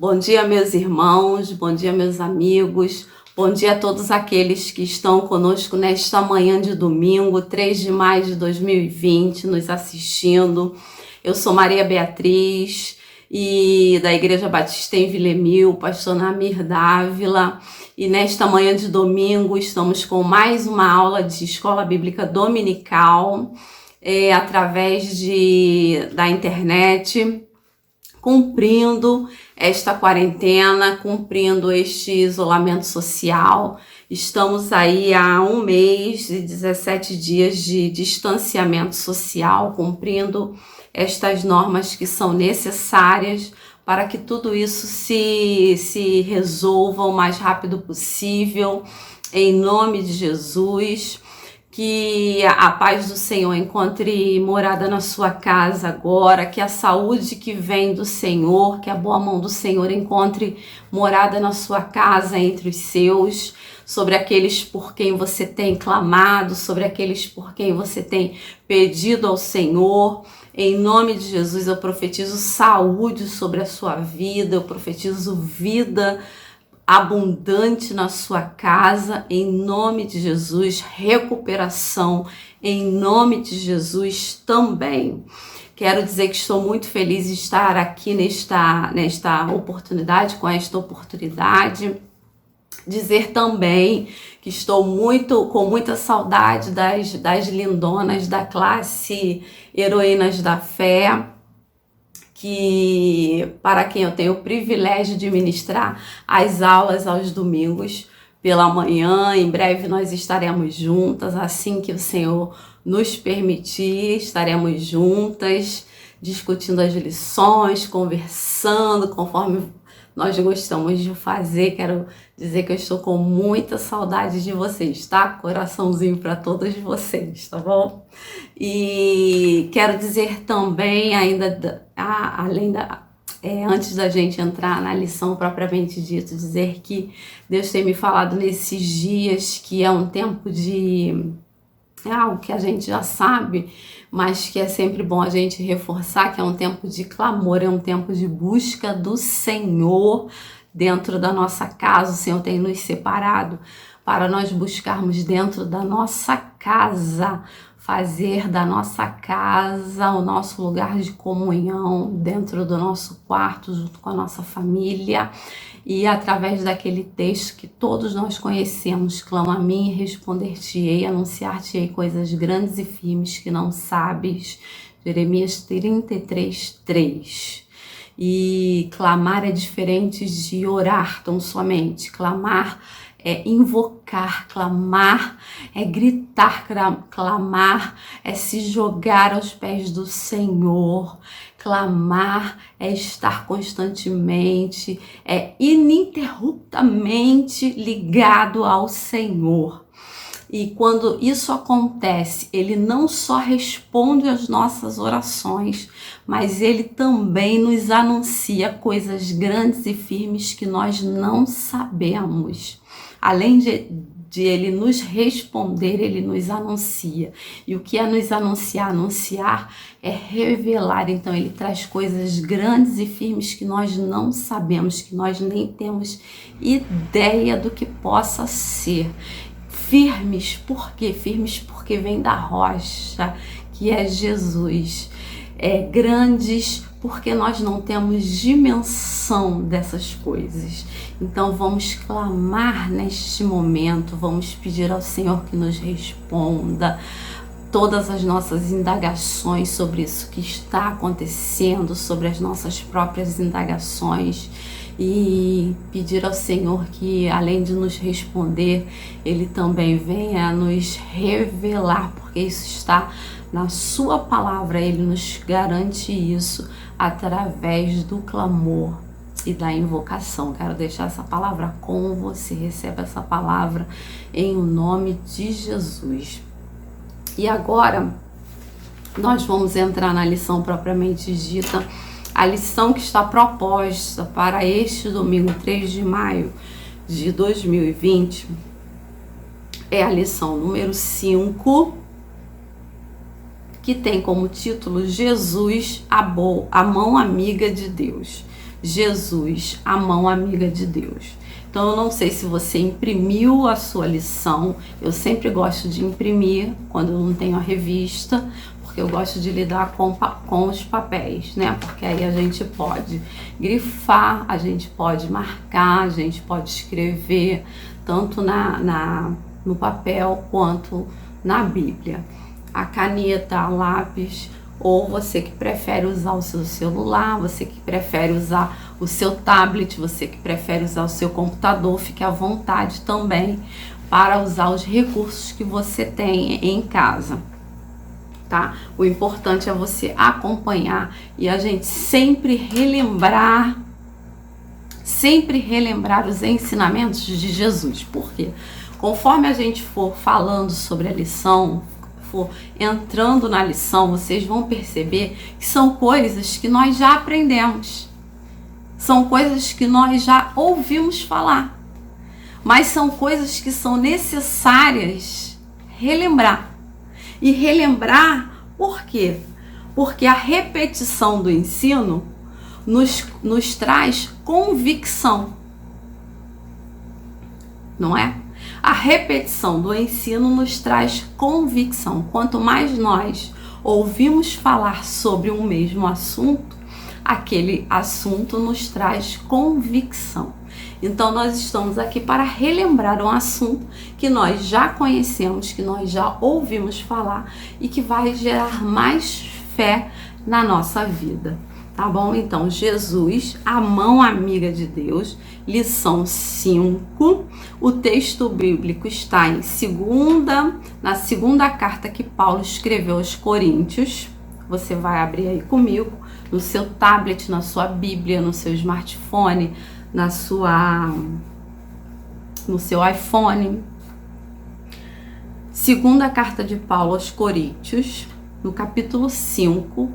Bom dia, meus irmãos, bom dia, meus amigos, bom dia a todos aqueles que estão conosco nesta manhã de domingo, 3 de maio de 2020, nos assistindo. Eu sou Maria Beatriz, e da Igreja Batista em Vilemil, pastor Namir Dávila, e nesta manhã de domingo estamos com mais uma aula de Escola Bíblica Dominical, através da internet, cumprindo esta quarentena, cumprindo este isolamento social. Estamos aí há 1 mês e 17 dias de distanciamento social, cumprindo estas normas que são necessárias para que tudo isso se resolva o mais rápido possível, em nome de Jesus. Que a paz do Senhor encontre morada na sua casa agora, que a saúde que vem do Senhor, que a boa mão do Senhor encontre morada na sua casa entre os seus, sobre aqueles por quem você tem clamado, sobre aqueles por quem você tem pedido ao Senhor. Em nome de Jesus eu profetizo saúde sobre a sua vida, eu profetizo vida abundante na sua casa, em nome de Jesus, recuperação, em nome de Jesus também. Quero dizer que estou muito feliz de estar aqui nesta oportunidade, com esta oportunidade. Dizer também que estou com muita saudade das lindonas da classe Heroínas da Fé, para quem eu tenho o privilégio de ministrar as aulas aos domingos pela manhã. Em breve nós estaremos juntas, assim que o Senhor nos permitir, estaremos juntas, discutindo as lições, conversando, conforme nós gostamos de fazer. Quero dizer que eu estou com muita saudade de vocês, tá? Coraçãozinho para todos vocês, tá bom? E quero dizer também, antes da gente entrar na lição propriamente dito, dizer que Deus tem me falado nesses dias que é um tempo é algo que a gente já sabe, mas que é sempre bom a gente reforçar, que é um tempo de clamor, é um tempo de busca do Senhor dentro da nossa casa. O Senhor tem nos separado para nós buscarmos dentro da nossa casa, fazer da nossa casa o nosso lugar de comunhão, dentro do nosso quarto, junto com a nossa família. E através daquele texto que todos nós conhecemos, clama a mim e responder-te-ei, anunciar-te-ei coisas grandes e firmes que não sabes. Jeremias 33:3. E clamar é diferente de orar tão somente. Clamar é invocar, clamar é gritar, clamar é se jogar aos pés do Senhor, clamar é estar constantemente, ininterruptamente ligado ao Senhor. E quando isso acontece, Ele não só responde às nossas orações, mas Ele também nos anuncia coisas grandes e firmes que nós não sabemos. Além de Ele nos responder, Ele nos anuncia. E o que é nos anunciar? Anunciar é revelar. Então Ele traz coisas grandes e firmes que nós não sabemos, que nós nem temos ideia do que possa ser. Firmes, por quê? Firmes porque vem da rocha, que é Jesus. Grandes porque nós não temos dimensão dessas coisas. Então vamos clamar neste momento, vamos pedir ao Senhor que nos responda todas as nossas indagações sobre isso que está acontecendo, sobre as nossas próprias indagações, e pedir ao Senhor que, além de nos responder, Ele também venha nos revelar, porque isso está na sua palavra. Ele nos garante isso através do clamor e da invocação. Quero deixar essa palavra com você. Receba essa palavra em o nome de Jesus. E agora nós vamos entrar na lição propriamente dita. A lição que está proposta para este domingo, 3 de maio de 2020, é a lição número 5, que tem como título Jesus, a mão amiga de Deus. Jesus, a mão amiga de Deus. Então eu não sei se você imprimiu a sua lição. Eu sempre gosto de imprimir quando eu não tenho a revista, porque eu gosto de lidar com os papéis, né? Porque aí a gente pode grifar, a gente pode marcar, a gente pode escrever tanto no papel quanto na Bíblia. A caneta, a lápis, ou você que prefere usar o seu celular, você que prefere usar o seu tablet, você que prefere usar o seu computador, fique à vontade também para usar os recursos que você tem em casa, tá? O importante é você acompanhar e a gente sempre relembrar os ensinamentos de Jesus. Por quê? Conforme a gente for falando sobre a lição, for entrando na lição, vocês vão perceber que são coisas que nós já aprendemos, são coisas que nós já ouvimos falar, mas são coisas que são necessárias relembrar. E relembrar por quê? Porque a repetição do ensino nos traz convicção, não é? A repetição do ensino nos traz convicção. Quanto mais nós ouvimos falar sobre um mesmo assunto, aquele assunto nos traz convicção. Então nós estamos aqui para relembrar um assunto que nós já conhecemos, que nós já ouvimos falar e que vai gerar mais fé na nossa vida. Tá bom? Então, Jesus, a mão amiga de Deus, lição 5. O texto bíblico está na segunda carta que Paulo escreveu aos Coríntios. Você vai abrir aí comigo, no seu tablet, na sua Bíblia, no seu smartphone, no seu iPhone. Segunda carta de Paulo aos Coríntios, no capítulo 5.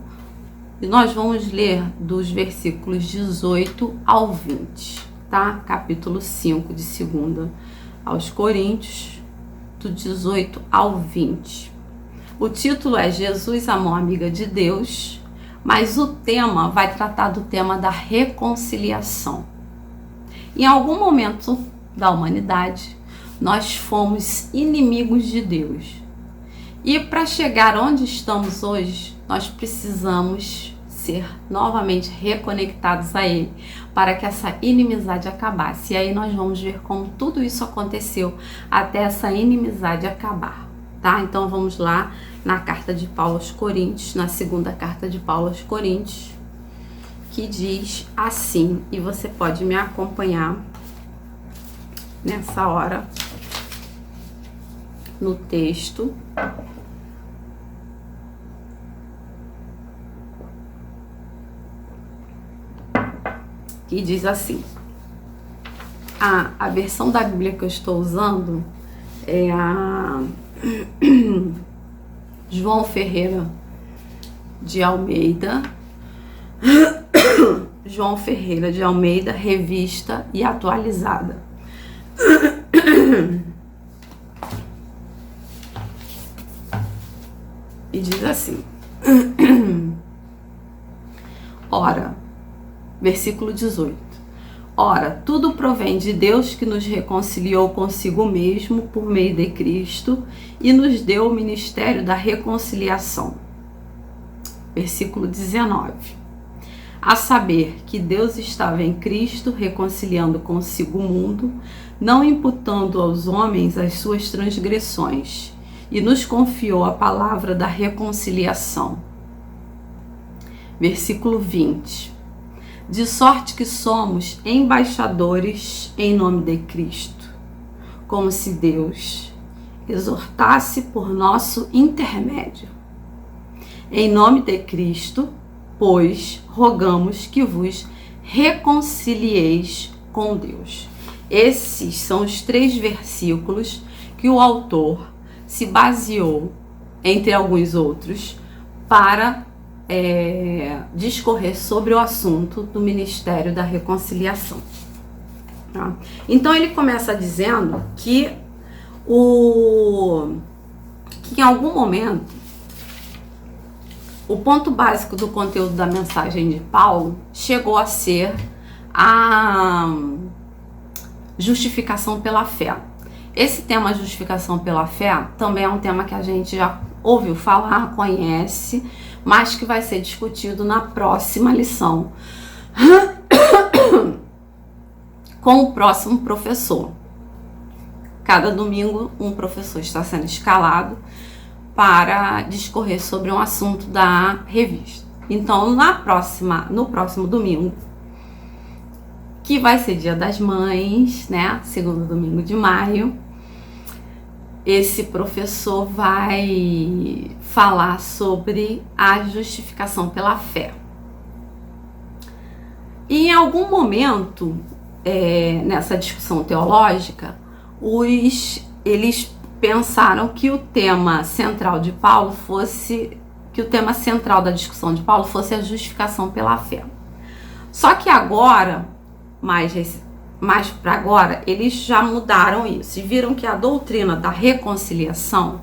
E nós vamos ler dos versículos 18 ao 20, tá? Capítulo 5 de 2 aos Coríntios, do 18 ao 20. O título é Jesus, a mão amiga de Deus, mas o tema vai tratar do tema da reconciliação. Em algum momento da humanidade, nós fomos inimigos de Deus. E para chegar onde estamos hoje, nós precisamos ser novamente reconectados a Ele, para que essa inimizade acabasse. E aí nós vamos ver como tudo isso aconteceu até essa inimizade acabar, tá? Então vamos lá na carta de Paulo aos Coríntios, na segunda carta de Paulo aos Coríntios, que diz assim, e você pode me acompanhar nessa hora no texto. Que diz assim, a versão da Bíblia que eu estou usando é a João Ferreira de Almeida, João Ferreira de Almeida, revista e atualizada. E diz assim, ora, versículo 18. Ora, tudo provém de Deus que nos reconciliou consigo mesmo por meio de Cristo e nos deu o ministério da reconciliação. Versículo 19. A saber que Deus estava em Cristo reconciliando consigo o mundo, não imputando aos homens as suas transgressões, e nos confiou a palavra da reconciliação. Versículo 20. De sorte que somos embaixadores em nome de Cristo, como se Deus exortasse por nosso intermédio. Em nome de Cristo, pois, rogamos que vos reconcilieis com Deus. Esses são os 3 versículos que o autor se baseou, entre alguns outros, para discorrer sobre o assunto do Ministério da Reconciliação. Tá? Então ele começa dizendo que em algum momento o ponto básico do conteúdo da mensagem de Paulo chegou a ser a justificação pela fé. Esse tema justificação pela fé também é um tema que a gente já ouviu falar, conhece, mas que vai ser discutido na próxima lição com o próximo professor. Cada domingo um professor está sendo escalado para discorrer sobre um assunto da revista. Então, no próximo domingo, que vai ser Dia das Mães, né? Segundo domingo de maio, esse professor vai falar sobre a justificação pela fé. E em algum momento, nessa discussão teológica, eles pensaram que o tema central de Paulo fosse, que o tema central da discussão de Paulo fosse a justificação pela fé. Só que agora, mais para agora, eles já mudaram isso e viram que a doutrina da reconciliação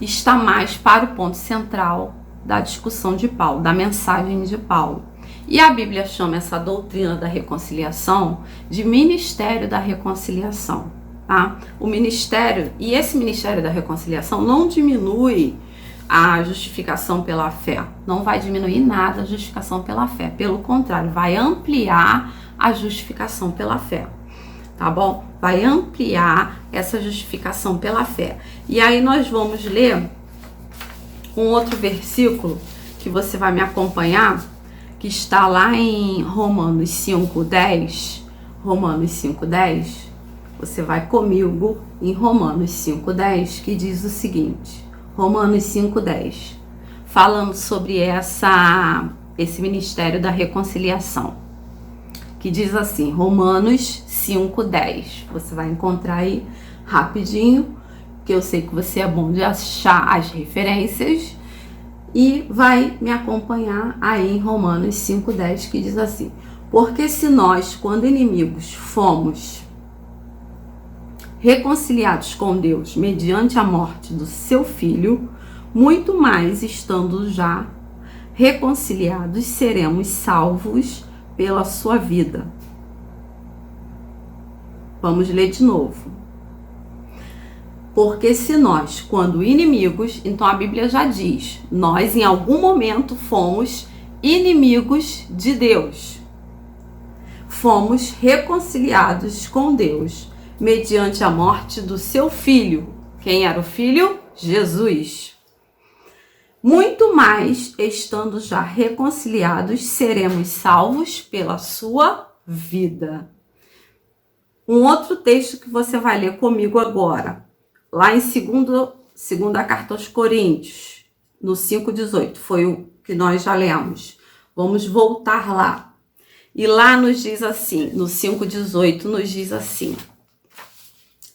está mais para o ponto central da discussão de Paulo, da mensagem de Paulo. E a Bíblia chama essa doutrina da reconciliação de ministério da reconciliação, tá? O ministério, e esse ministério da reconciliação não diminui a justificação pela fé, não vai diminuir nada a justificação pela fé, pelo contrário, vai ampliar a justificação pela fé, tá bom? Vai ampliar essa justificação pela fé. E aí nós vamos ler um outro versículo que você vai me acompanhar, que está lá em Romanos 5:10. Romanos 5:10. Você vai comigo em Romanos 5:10, que diz o seguinte: Romanos 5:10, falando sobre esse ministério da reconciliação, que diz assim, Romanos 5:10. Você vai encontrar aí rapidinho, que eu sei que você é bom de achar as referências, e vai me acompanhar aí em Romanos 5:10, que diz assim: porque se nós, quando inimigos, fomos reconciliados com Deus mediante a morte do seu Filho, muito mais, estando já reconciliados, seremos salvos pela sua vida. Vamos ler de novo. Porque se nós, quando inimigos, então a Bíblia já diz, nós em algum momento fomos inimigos de Deus. Fomos reconciliados com Deus mediante a morte do seu Filho. Quem era o Filho? Jesus. Muito mais, estando já reconciliados, seremos salvos pela sua vida. Um outro texto que você vai ler comigo agora, lá em segunda carta aos Coríntios, no 5:18, foi o que nós já lemos. Vamos voltar lá. E lá nos diz assim, no 5:18 nos diz assim,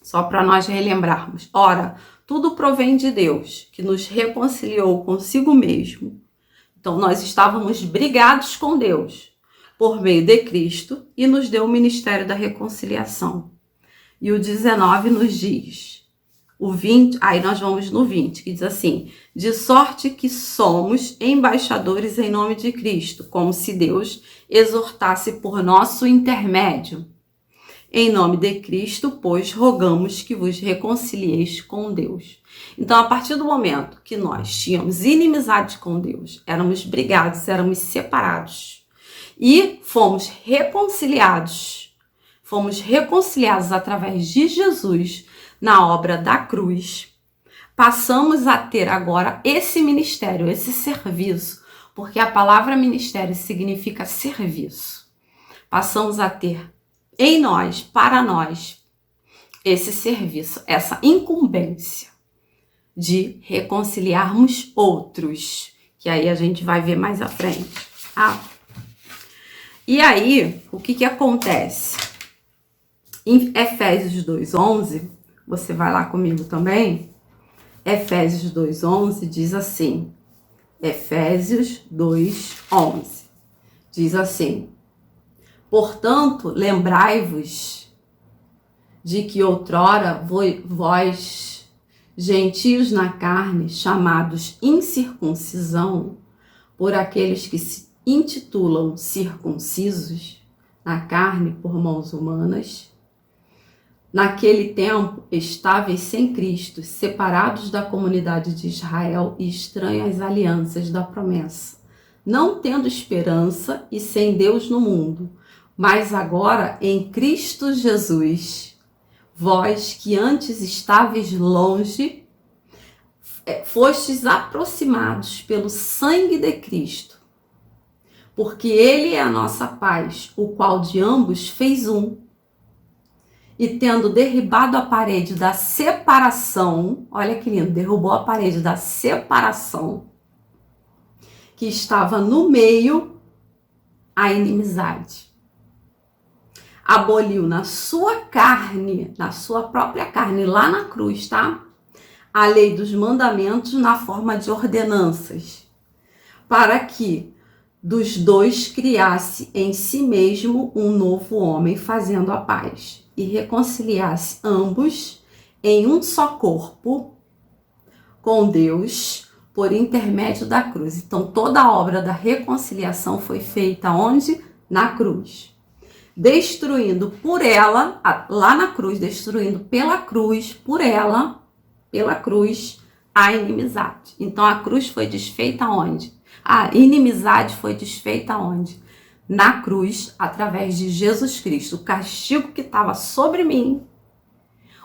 só para nós relembrarmos. Ora, tudo provém de Deus, que nos reconciliou consigo mesmo. Então, nós estávamos brigados com Deus por meio de Cristo e nos deu o ministério da reconciliação. E o 19 nos diz, o 20, aí nós vamos no 20, que diz assim, de sorte que somos embaixadores em nome de Cristo, como se Deus exortasse por nosso intermédio. Em nome de Cristo, pois, rogamos que vos reconcilieis com Deus. Então, a partir do momento que nós tínhamos inimizade com Deus, éramos brigados, éramos separados e fomos reconciliados através de Jesus na obra da cruz, passamos a ter agora esse ministério, esse serviço, porque a palavra ministério significa serviço. Passamos a ter em nós, para nós, esse serviço, essa incumbência de reconciliarmos outros, que aí a gente vai ver mais à frente. E aí, o que acontece? Em Efésios 2:11, você vai lá comigo também? Efésios 2:11 diz assim, Efésios 2:11, diz assim, portanto, lembrai-vos de que outrora vós, gentios na carne, chamados incircuncisão, por aqueles que se intitulam circuncisos, na carne por mãos humanas. Naquele tempo, estáveis sem Cristo, separados da comunidade de Israel e estranhos às alianças da promessa, não tendo esperança e sem Deus no mundo, mas agora em Cristo Jesus, vós que antes estáveis longe, fostes aproximados pelo sangue de Cristo, porque Ele é a nossa paz, o qual de ambos fez um, e tendo derribado a parede da separação, olha que lindo, derrubou a parede da separação, que estava no meio, a inimizade. Aboliu na sua carne, na sua própria carne, lá na cruz, tá? A lei dos mandamentos na forma de ordenanças, para que dos dois criasse em si mesmo um novo homem, fazendo a paz, e reconciliasse ambos em um só corpo com Deus por intermédio da cruz. Então, toda a obra da reconciliação foi feita onde? Na cruz. Destruindo por ela, lá na cruz, destruindo pela cruz, por ela, pela cruz, a inimizade. Então, a cruz foi desfeita onde? A inimizade foi desfeita onde? Na cruz, através de Jesus Cristo. O castigo que estava sobre mim,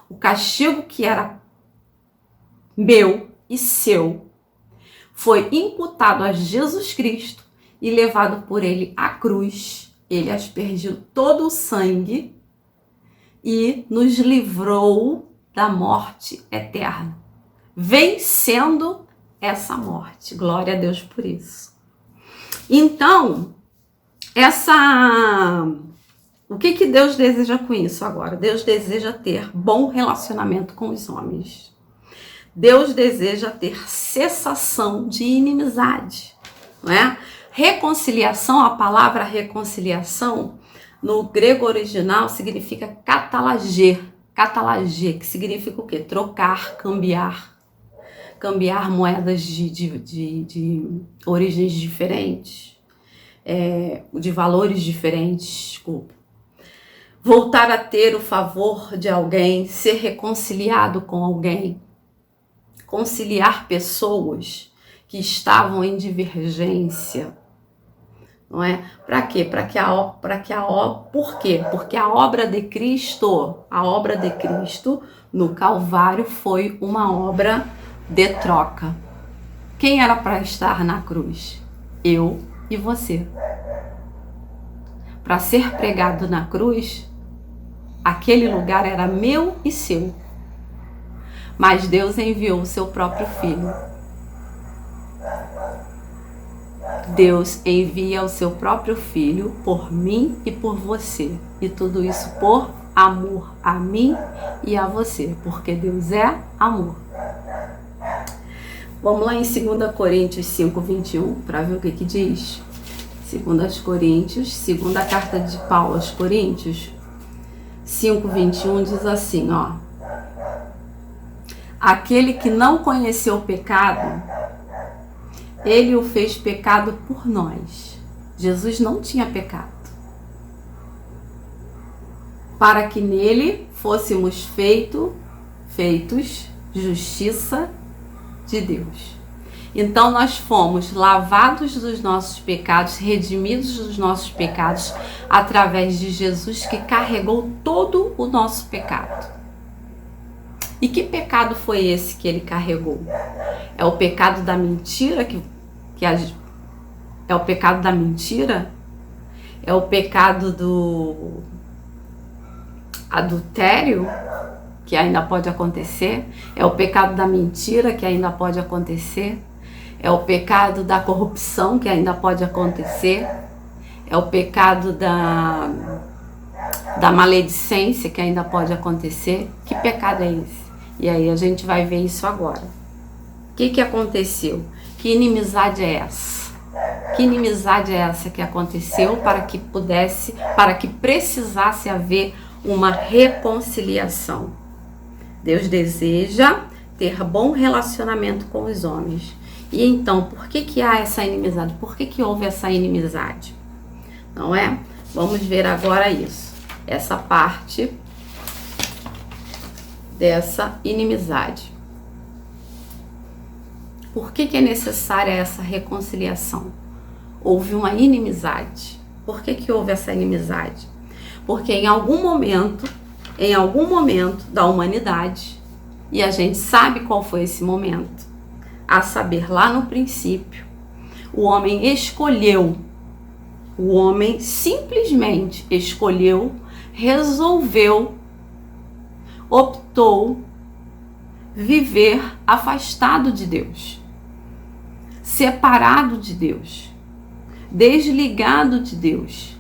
o castigo que era meu e seu, foi imputado a Jesus Cristo e levado por ele à cruz. Ele aspergiu todo o sangue e nos livrou da morte eterna, vencendo essa morte. Glória a Deus por isso. Então, o que Deus deseja com isso agora? Deus deseja ter bom relacionamento com os homens. Deus deseja ter cessação de inimizade, não é? Reconciliação, a palavra reconciliação, no grego original, significa katalagê, que significa o quê? Trocar, cambiar moedas de origens diferentes, de valores diferentes, desculpa. Voltar a ter o favor de alguém, ser reconciliado com alguém, conciliar pessoas que estavam em divergência, não é? Para quê? Por quê? Porque a obra de Cristo no Calvário foi uma obra de troca. Quem era para estar na cruz? Eu e você. Para ser pregado na cruz, aquele lugar era meu e seu. Mas Deus enviou o seu próprio filho. Deus envia o seu próprio filho por mim e por você. E tudo isso por amor a mim e a você, porque Deus é amor. Vamos lá em 2 Coríntios 5:21 para ver o que diz. 2 Coríntios, segunda carta de Paulo aos Coríntios, 5:21 diz assim, ó: aquele que não conheceu o pecado, ele o fez pecado por nós. Jesus não tinha pecado, para que nele fôssemos feitos justiça de Deus. Então nós fomos lavados dos nossos pecados, redimidos dos nossos pecados, através de Jesus, que carregou todo o nosso pecado. E que pecado foi esse que ele carregou? É o pecado da mentira, é o pecado da mentira? É o pecado do adultério, que ainda pode acontecer? É o pecado da mentira, que ainda pode acontecer? É o pecado da corrupção, que ainda pode acontecer? É o pecado da maledicência, que ainda pode acontecer? Que pecado é esse? E aí a gente vai ver isso agora. O que aconteceu? Que inimizade é essa? Que inimizade é essa que aconteceu para que precisasse haver uma reconciliação? Deus deseja ter bom relacionamento com os homens. E então, por que há essa inimizade? Por que houve essa inimizade? Não é? Vamos ver agora isso, essa parte dessa inimizade. Por que é necessária essa reconciliação? Houve uma inimizade. Por que houve essa inimizade? Porque em algum momento da humanidade, e a gente sabe qual foi esse momento, a saber, lá no princípio, o homem simplesmente escolheu, resolveu, optou viver afastado de Deus, separado de Deus, desligado de Deus.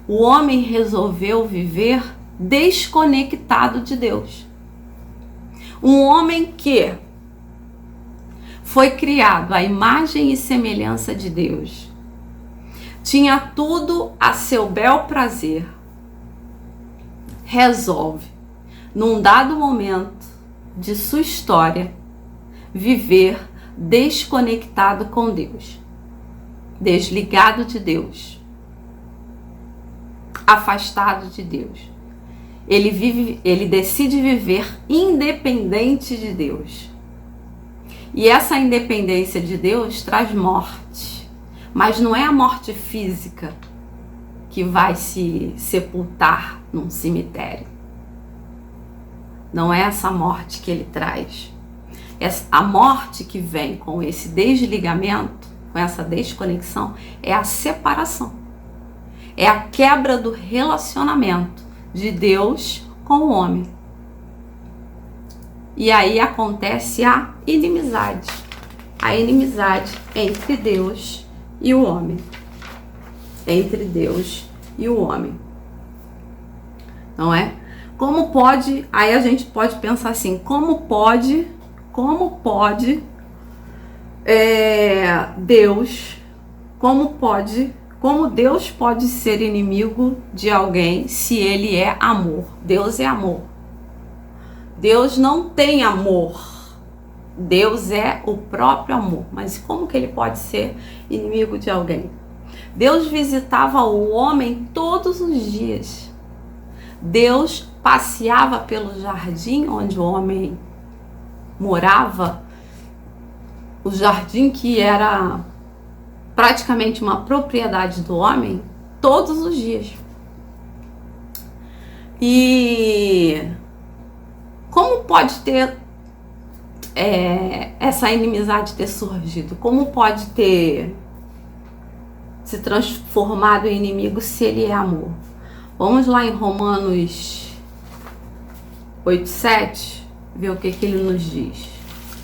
O homem resolveu viver desconectado de Deus. Um homem que foi criado à imagem e semelhança de Deus, tinha tudo a seu bel prazer, resolve, num dado momento de sua história, viver desconectado com Deus, desligado de Deus, afastado de Deus. Ele decide viver independente de Deus. E essa independência de Deus traz morte, mas não é a morte física que vai se sepultar num cemitério. Não é essa morte que ele traz. A morte que vem com esse desligamento, com essa desconexão, é a separação. É a quebra do relacionamento de Deus com o homem. E aí acontece a inimizade entre Deus e o homem. Entre Deus e o homem. Não é? Como pode, aí a gente pode pensar assim, como Deus pode ser inimigo de alguém se ele é amor? Deus é amor. Deus não tem amor. Deus é o próprio amor. Mas como que ele pode ser inimigo de alguém? Deus visitava o homem todos os dias. Deus passeava pelo jardim onde o homem morava, o jardim que era praticamente uma propriedade do homem, todos os dias. E como pode ter essa inimizade ter surgido? Como pode ter se transformado em inimigo se ele é amor? Vamos lá em Romanos 8:7, ver o que ele nos diz.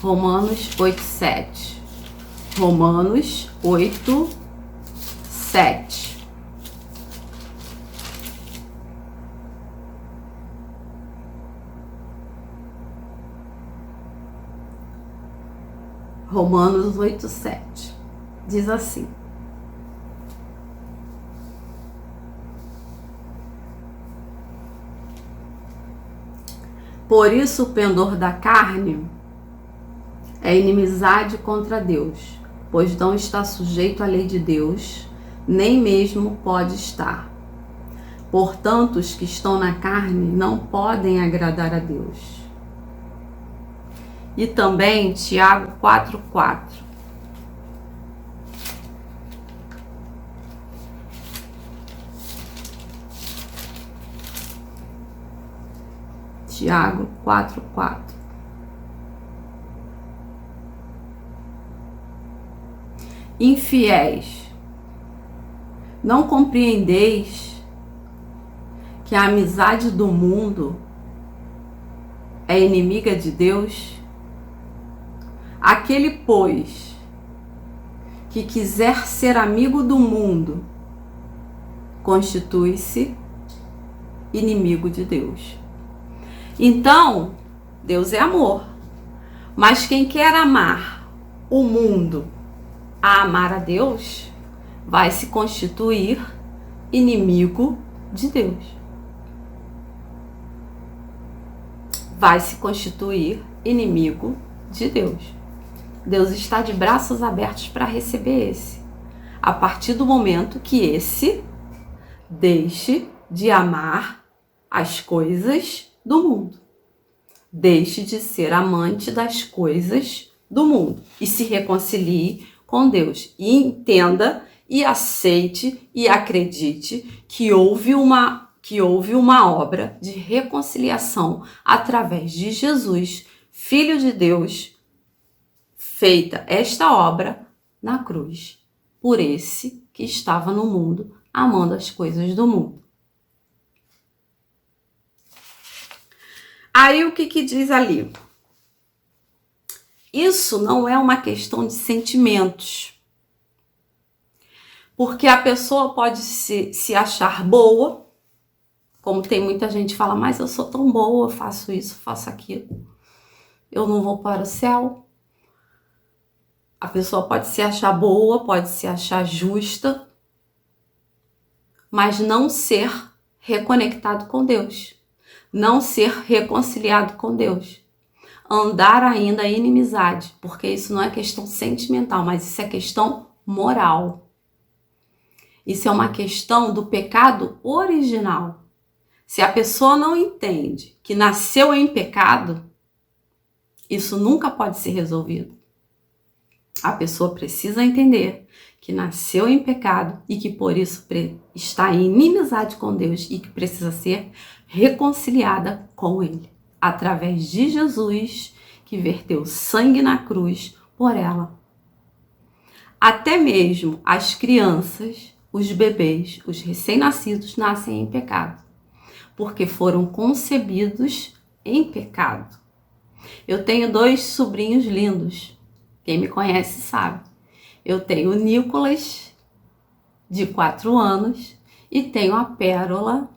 Romanos 8:7. Romanos 8:7. Romanos 8:7 diz assim: por isso o pendor da carne é inimizade contra Deus, pois não está sujeito à lei de Deus, nem mesmo pode estar. Portanto, os que estão na carne não podem agradar a Deus. E também Tiago 4:4. Tiago 4:4. Infiéis, não compreendeis que a amizade do mundo é inimiga de Deus? Aquele, pois, que quiser ser amigo do mundo, constitui-se inimigo de Deus. Então, Deus é amor, mas quem quer amar o mundo a amar a Deus, vai se constituir inimigo de Deus. Vai se constituir inimigo de Deus. Deus está de braços abertos para receber esse, a partir do momento que esse Deixe de amar as coisas do mundo. Deixe de ser amante das coisas do mundo e se reconcilie com Deus. E entenda e aceite e acredite que houve uma obra de reconciliação através de Jesus, Filho de Deus, feita esta obra na cruz, por esse que estava no mundo, amando as coisas do mundo. Aí o que diz ali? Isso não é uma questão de sentimentos. Porque a pessoa pode se achar boa, como tem muita gente que fala, mas eu sou tão boa, eu faço isso, faço aquilo, eu não vou para o céu. A pessoa pode se achar boa, pode se achar justa, mas não ser reconectado com Deus, não ser reconciliado com Deus, andar ainda em inimizade, porque isso não é questão sentimental, mas isso é questão moral. Isso é uma questão do pecado original. Se a pessoa não entende que nasceu em pecado, isso nunca pode ser resolvido. A pessoa precisa entender que nasceu em pecado e que por isso está em inimizade com Deus e que precisa ser reconciliada com Ele, através de Jesus, que verteu sangue na cruz por ela. Até mesmo as crianças, os bebês, os recém-nascidos nascem em pecado, porque foram concebidos em pecado. Eu tenho 2 sobrinhos lindos. Quem me conhece sabe. Eu tenho o Nicolas, de 4 anos, e tenho a Pérola,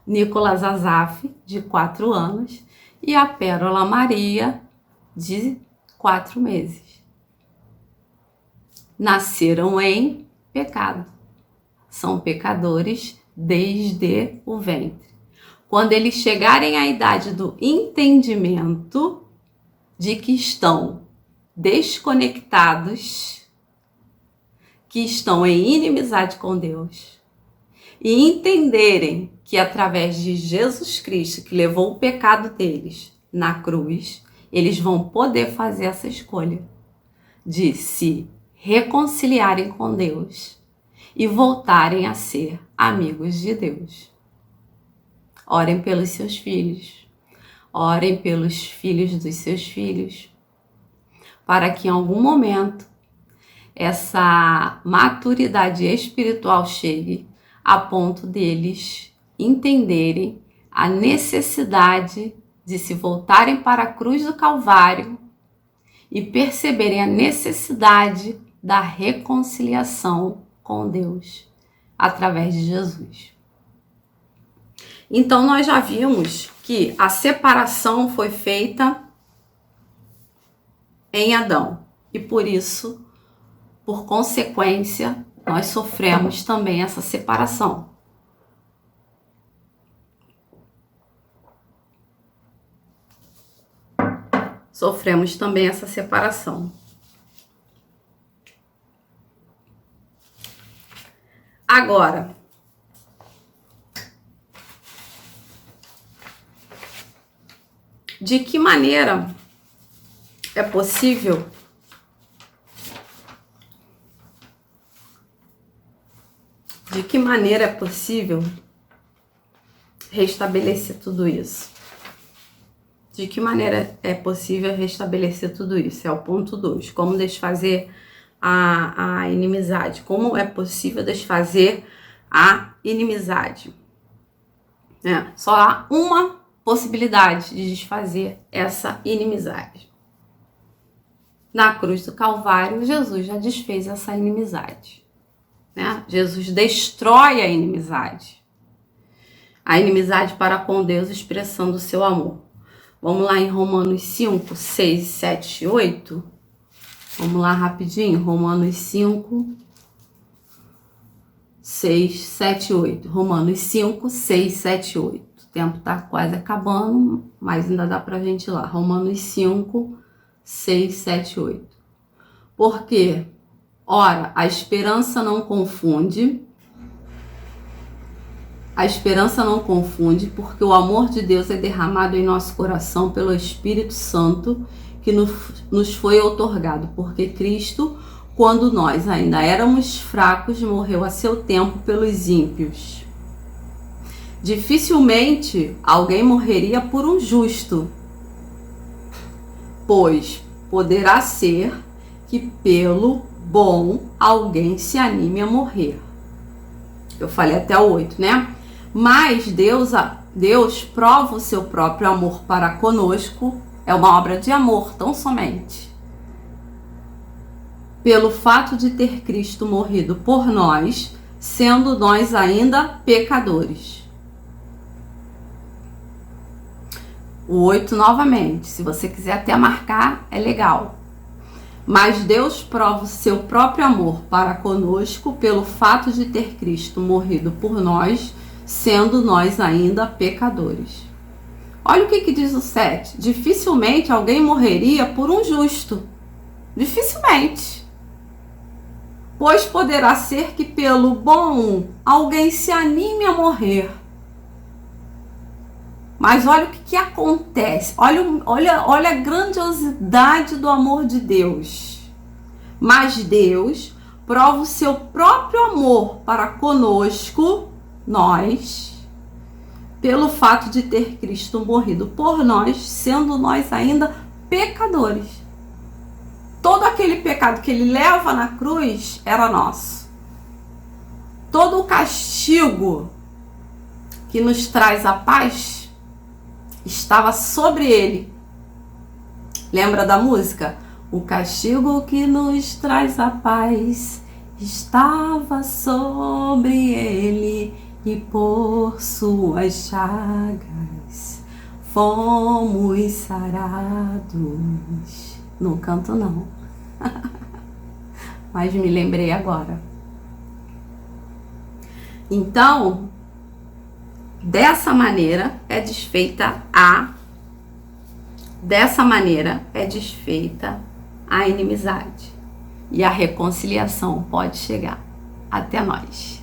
Nicolas Azaf, de 4 anos, e a Pérola Maria, de 4 meses. Nasceram em pecado. São pecadores desde o ventre. Quando eles chegarem à idade do entendimento de que estão desconectados, que estão em inimizade com Deus, e entenderem que através de Jesus Cristo, que levou o pecado deles na cruz, eles vão poder fazer essa escolha de se reconciliarem com Deus e voltarem a ser amigos de Deus. Orem pelos seus filhos. Orem pelos filhos dos seus filhos, para que em algum momento essa maturidade espiritual chegue a ponto deles entenderem a necessidade de se voltarem para a cruz do Calvário e perceberem a necessidade da reconciliação com Deus através de Jesus. Então nós já vimos que a separação foi feita em Adão e por isso, por consequência, nós sofremos também essa separação. Sofremos também essa separação. Agora, de que maneira é possível restabelecer tudo isso? De que maneira é possível restabelecer tudo isso? É o ponto 2. Como desfazer a inimizade? Como é possível desfazer a inimizade? Só há uma possibilidade de desfazer essa inimizade. Na cruz do Calvário, Jesus já desfez essa inimizade. Jesus destrói a inimizade. A inimizade para com Deus, expressando o seu amor. Vamos lá em Romanos 5, 6, 7 e 8. Vamos lá rapidinho. Romanos 5, 6, 7 e 8. Romanos 5, 6, 7 e 8. O tempo está quase acabando, mas ainda dá pra gente ir lá. Romanos 5, 6, 7 e 8. Porque, ora, a esperança não confunde, A esperança não confunde, porque o amor de Deus é derramado em nosso coração pelo Espírito Santo que nos foi outorgado, porque Cristo, quando nós ainda éramos fracos, morreu a seu tempo pelos ímpios. Dificilmente alguém morreria por um justo, pois poderá ser que pelo bom alguém se anime a morrer. Eu falei até o 8, né? Mas Deus prova o seu próprio amor para conosco, é uma obra de amor, tão somente, pelo fato de ter Cristo morrido por nós, sendo nós ainda pecadores. O 8 novamente, se você quiser até marcar, é legal. Mas Deus prova o seu próprio amor para conosco pelo fato de ter Cristo morrido por nós, sendo nós ainda pecadores. Olha o que diz o 7. Dificilmente alguém morreria por um justo. Dificilmente. Pois poderá ser que pelo bom alguém se anime a morrer. Mas olha o que acontece. Olha a grandiosidade do amor de Deus. Mas Deus prova o seu próprio amor para conosco, nós, pelo fato de ter Cristo morrido por nós, sendo nós ainda pecadores. Todo aquele pecado que ele leva na cruz era nosso. Todo o castigo que nos traz a paz estava sobre ele. Lembra da música? O castigo que nos traz a paz estava sobre ele, e por suas chagas fomos sarados. Não canto não, mas me lembrei agora. Então, dessa maneira é desfeita a inimizade, e a reconciliação pode chegar até nós.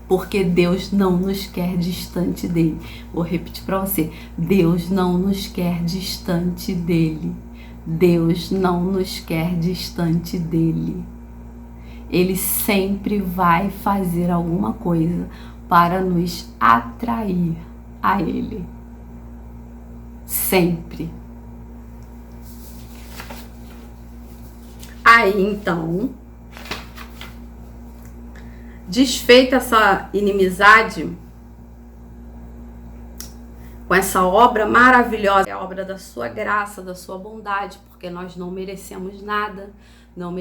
Porque Deus não nos quer distante dele. Vou repetir para você. Deus não nos quer distante dele. Deus não nos quer distante dele. Ele sempre vai fazer alguma coisa para nos atrair a ele. Sempre. Aí, então, desfeita essa inimizade com essa obra maravilhosa, é a obra da sua graça, da sua bondade, porque nós não merecemos nada, não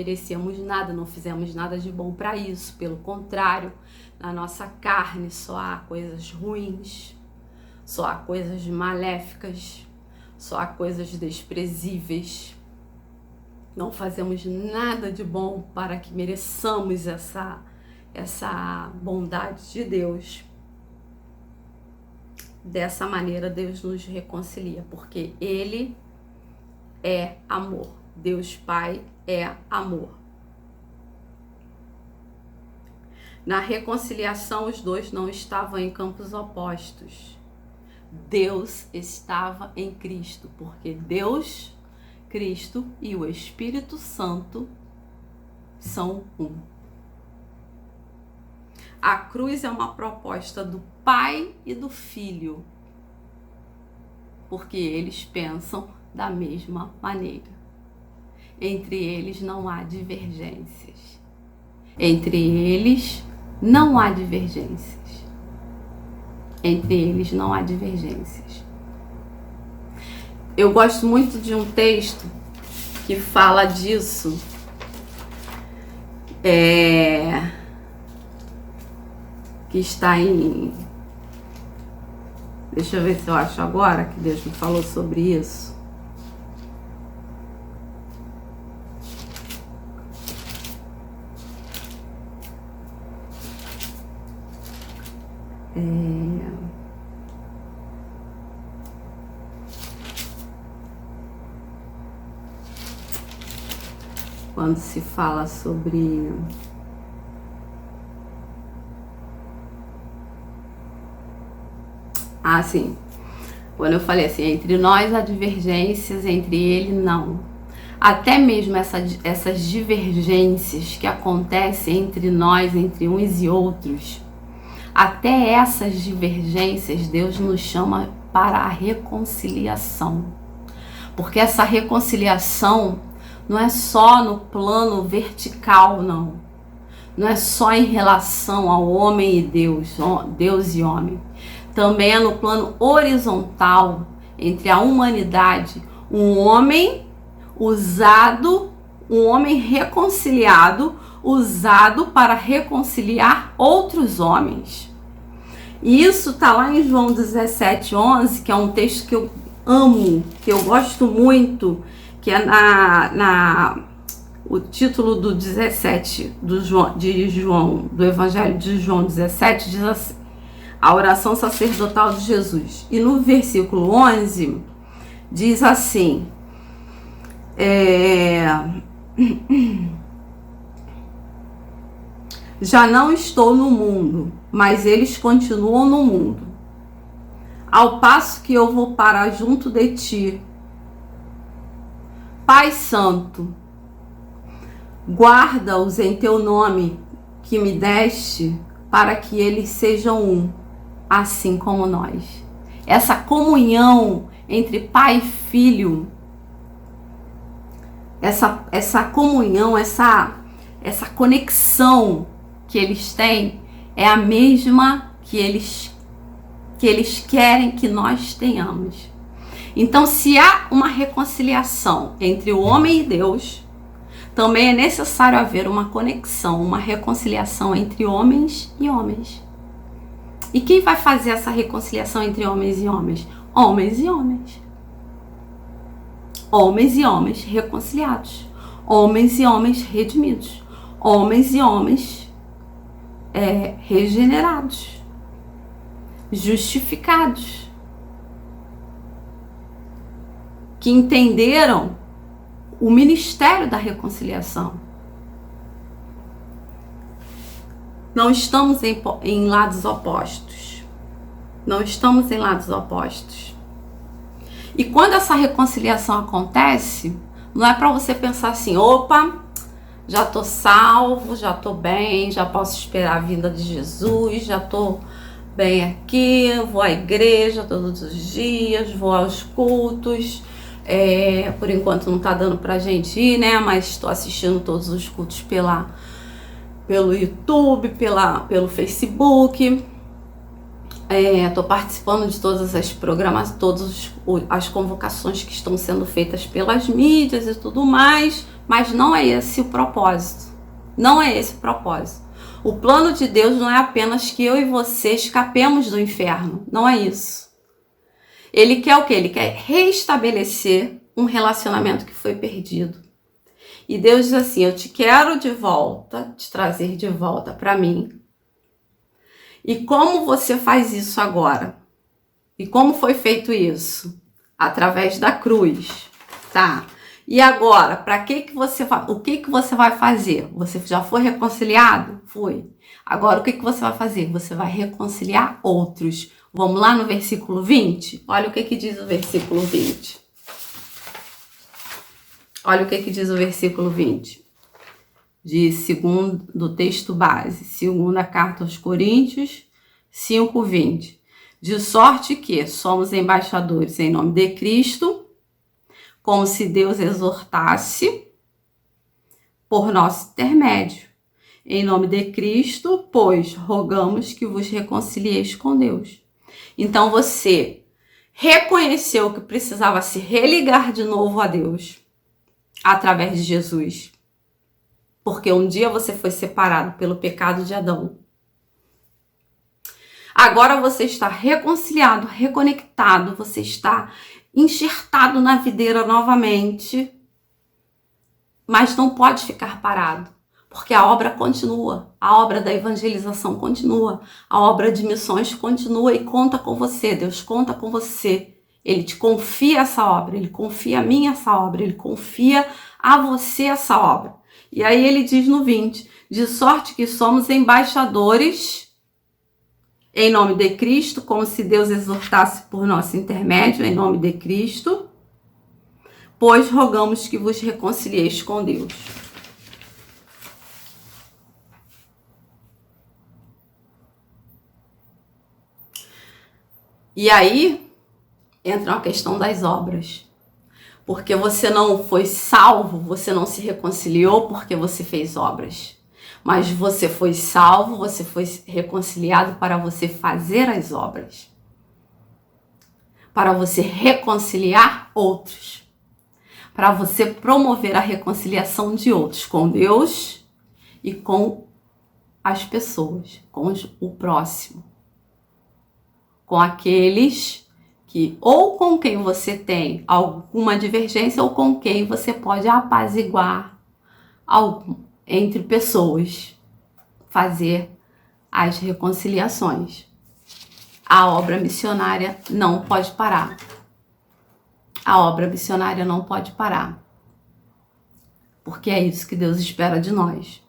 fizemos nada de bom para isso. Pelo contrário, na nossa carne só há coisas ruins, só há coisas maléficas, só há coisas desprezíveis. Não fazemos nada de bom para que mereçamos essa bondade de Deus. Dessa maneira Deus nos reconcilia, porque Ele é amor. Deus Pai é amor. Na reconciliação, os dois não estavam em campos opostos. Deus estava em Cristo, porque Deus, Cristo e o Espírito Santo são um. A cruz é uma proposta do Pai e do Filho, porque eles pensam da mesma maneira. Entre eles não há divergências. Entre eles não há divergências. Entre eles não há divergências. Eu gosto muito de um texto que fala disso. Que está em... Deixa eu ver se eu acho agora, que Deus me falou sobre isso. Quando se fala sobre Ah, sim. Quando eu falei assim, entre nós há divergências, entre ele não. Até mesmo essas divergências que acontecem entre nós, entre uns e outros, até essas divergências Deus nos chama para a reconciliação. Porque essa reconciliação não é só no plano vertical, não. Não é só em relação ao homem e Deus, Deus e homem. Também é no plano horizontal, entre a humanidade, um homem reconciliado, usado para reconciliar outros homens. E isso está lá em João 17:11, que é um texto que eu amo, que eu gosto muito, que é o título do 17 do Evangelho de João 17 diz assim: a oração sacerdotal de Jesus. E no versículo 11 diz assim: já não estou no mundo, mas eles continuam no mundo, ao passo que eu vou para junto de ti. Pai Santo, guarda-os em teu nome que me deste, para que eles sejam um, assim como nós. Essa comunhão entre pai e filho, essa comunhão, essa conexão que eles têm é a mesma que eles querem que nós tenhamos. Então, se há uma reconciliação entre o homem e Deus, também é necessário haver uma conexão, uma reconciliação entre homens e homens. E quem vai fazer essa reconciliação entre homens e homens? Homens e homens. Homens e homens reconciliados. Homens e homens redimidos. Homens e homens regenerados. Justificados. Que entenderam o ministério da reconciliação. Não estamos em lados opostos. Não estamos em lados opostos. E quando essa reconciliação acontece, não é para você pensar assim: opa, já tô salvo, já tô bem, já posso esperar a vinda de Jesus, já tô bem aqui, vou à igreja todos os dias, vou aos cultos. Por enquanto não tá dando pra gente ir, né? Mas estou assistindo todos os cultos pelo YouTube, pelo Facebook. Estou participando de todas as programas, todas as convocações que estão sendo feitas pelas mídias e tudo mais, mas não é esse o propósito. Não é esse o propósito. O plano de Deus não é apenas que eu e você escapemos do inferno. Não é isso. Ele quer o quê? Ele quer restabelecer um relacionamento que foi perdido. E Deus diz assim: eu te quero de volta, te trazer de volta para mim. E como você faz isso agora? E como foi feito isso? Através da cruz, tá? E agora, o que você vai fazer? Você já foi reconciliado? Foi. Agora, o que você vai fazer? Você vai reconciliar outros. Vamos lá no versículo 20? Olha o que diz o versículo 20. Olha o que diz o versículo 20. Do texto base, segunda carta aos Coríntios 5:20. De sorte que somos embaixadores em nome de Cristo, como se Deus exortasse por nosso intermédio. Em nome de Cristo, pois rogamos que vos reconcilieis com Deus. Então você reconheceu que precisava se religar de novo a Deus através de Jesus. Porque um dia você foi separado pelo pecado de Adão. Agora você está reconciliado, reconectado, você está enxertado na videira novamente. Mas não pode ficar parado, porque a obra continua, a obra da evangelização continua, a obra de missões continua e conta com você. Deus conta com você. Ele te confia essa obra, ele confia a mim essa obra, ele confia a você essa obra. E aí ele diz no 20, de sorte que somos embaixadores Em nome de Cristo, como se Deus exortasse por nosso intermédio, em nome de Cristo, pois rogamos que vos reconcilieis com Deus. E aí entra a questão das obras. Porque você não foi salvo, você não se reconciliou porque você fez obras. Mas você foi salvo, você foi reconciliado para você fazer as obras. Para você reconciliar outros. Para você promover a reconciliação de outros com Deus e com as pessoas, com o próximo. Com aqueles que ou com quem você tem alguma divergência ou com quem você pode apaziguar algo entre pessoas, fazer as reconciliações. A obra missionária não pode parar. A obra missionária não pode parar. Porque é isso que Deus espera de nós.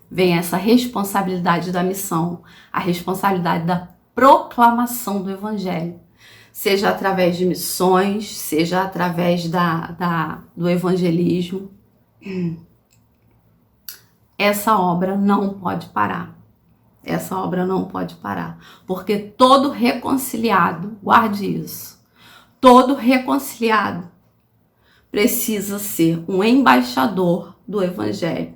Vem essa responsabilidade da missão, a responsabilidade da proclamação do Evangelho. Seja através de missões, seja através do evangelismo. Essa obra não pode parar. Essa obra não pode parar. Porque todo reconciliado, guarde isso, todo reconciliado precisa ser um embaixador do Evangelho,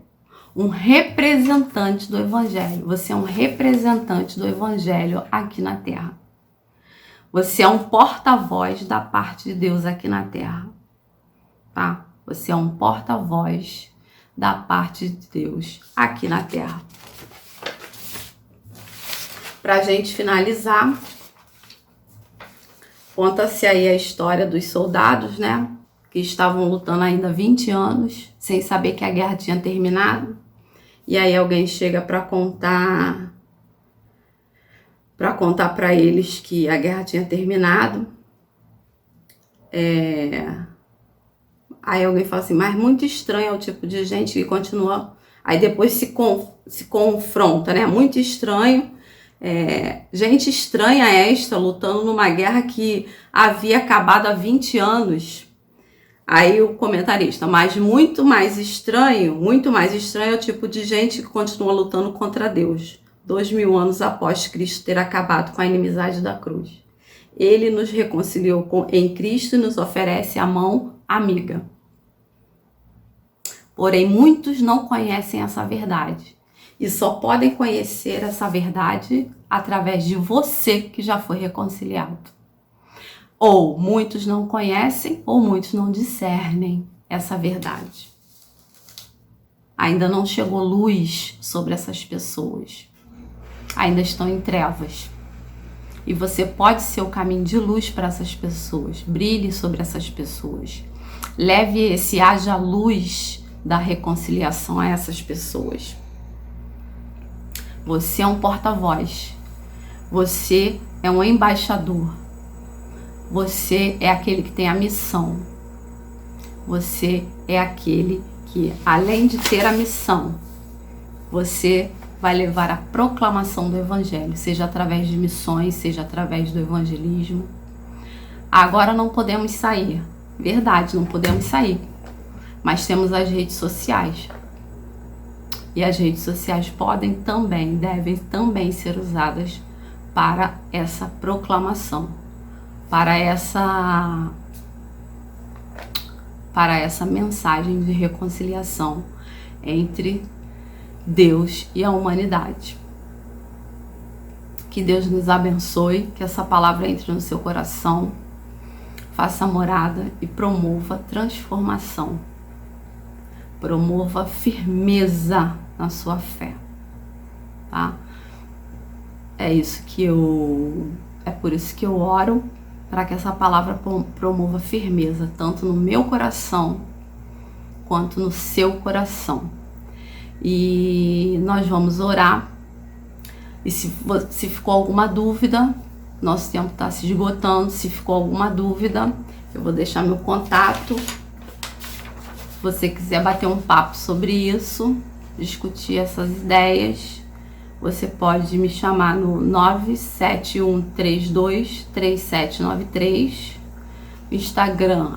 um representante do Evangelho. Você é um representante do Evangelho aqui na Terra. Você é um porta-voz da parte de Deus aqui na Terra, tá? Você é um porta-voz da parte de Deus aqui na Terra. Pra gente finalizar, conta-se aí a história dos soldados, né? Que estavam lutando ainda 20 anos, sem saber que a guerra tinha terminado. E aí alguém chega para contar para eles que a guerra tinha terminado. Aí alguém fala assim, mas muito estranho é o tipo de gente que continua. Aí depois se confronta, né? Muito estranho. Gente estranha esta, lutando numa guerra que havia acabado há 20 anos. Aí o comentarista, mas muito mais estranho é o tipo de gente que continua lutando contra Deus, 2000 anos após Cristo ter acabado com a inimizade da cruz. Ele nos reconciliou em Cristo e nos oferece a mão amiga. Porém, muitos não conhecem essa verdade. E só podem conhecer essa verdade através de você que já foi reconciliado. Ou muitos não conhecem, ou muitos não discernem essa verdade. Ainda não chegou luz sobre essas pessoas. Ainda estão em trevas. E você pode ser o caminho de luz para essas pessoas. Brilhe sobre essas pessoas. Leve haja luz da reconciliação a essas pessoas. Você é um porta-voz. Você é um embaixador. Você é aquele que tem a missão. Você é aquele que, além de ter a missão, você vai levar a proclamação do Evangelho, seja através de missões, seja através do evangelismo. Agora não podemos sair. Verdade, não podemos sair. Mas temos as redes sociais. E as redes sociais podem também, devem também ser usadas para essa proclamação, para essa mensagem de reconciliação entre Deus e a humanidade. Que Deus nos abençoe, que essa palavra entre no seu coração, faça morada e promova transformação. Promova firmeza na sua fé, tá? É por isso que eu oro, para que essa palavra promova firmeza, tanto no meu coração, quanto no seu coração. E nós vamos orar. E se ficou alguma dúvida, nosso tempo está se esgotando, se ficou alguma dúvida, eu vou deixar meu contato. Se você quiser bater um papo sobre isso, discutir essas ideias, você pode me chamar no 971323793, Instagram,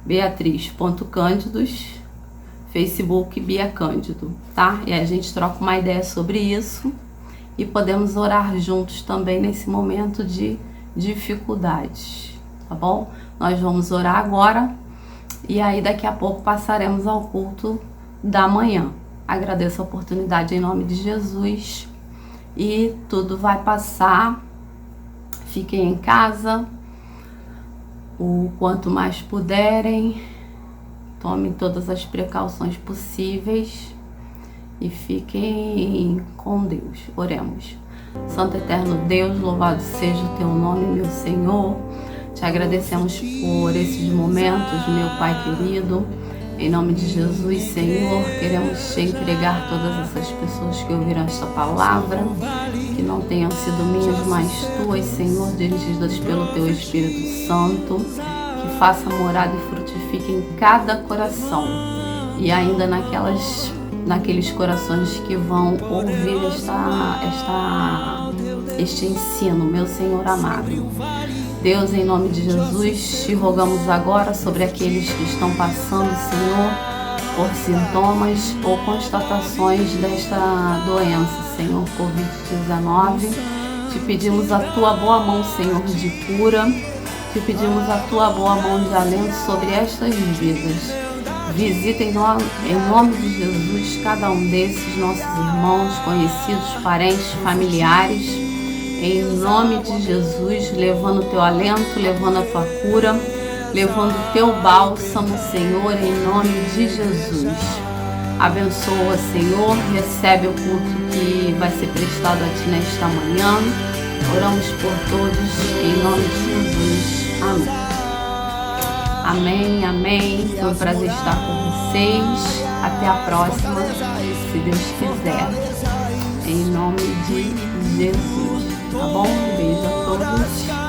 @beatriz.cândidos, Facebook Bia Cândido, tá? E a gente troca uma ideia sobre isso e podemos orar juntos também nesse momento de dificuldades, tá bom? Nós vamos orar agora e aí daqui a pouco passaremos ao culto da manhã. Agradeço a oportunidade em nome de Jesus e tudo vai passar. Fiquem em casa o quanto mais puderem, tomem todas as precauções possíveis e fiquem com Deus. Oremos. Santo Eterno Deus, louvado seja o teu nome, meu Senhor. Te agradecemos por esses momentos, meu Pai querido. Em nome de Jesus, Senhor, queremos te entregar todas essas pessoas que ouviram esta palavra, que não tenham sido minhas, mas tuas, Senhor, dirigidas pelo teu Espírito Santo, que faça morada e frutifique em cada coração. E ainda naqueles corações que vão ouvir este ensino, meu Senhor amado. Deus, em nome de Jesus, te rogamos agora sobre aqueles que estão passando, Senhor, por sintomas ou constatações desta doença, Senhor, Covid-19. Te pedimos a tua boa mão, Senhor, de cura. Te pedimos a tua boa mão de alento sobre estas vidas. Visita em nome de Jesus cada um desses nossos irmãos, conhecidos, parentes, familiares. Em nome de Jesus, levando o teu alento, levando a tua cura, levando o teu bálsamo, Senhor, em nome de Jesus. Abençoa, Senhor, recebe o culto que vai ser prestado a ti nesta manhã. Oramos por todos, em nome de Jesus. Amém. Amém, amém. Foi um prazer estar com vocês. Até a próxima, se Deus quiser. Em nome de Jesus. Tá bom? Um beijo a todos.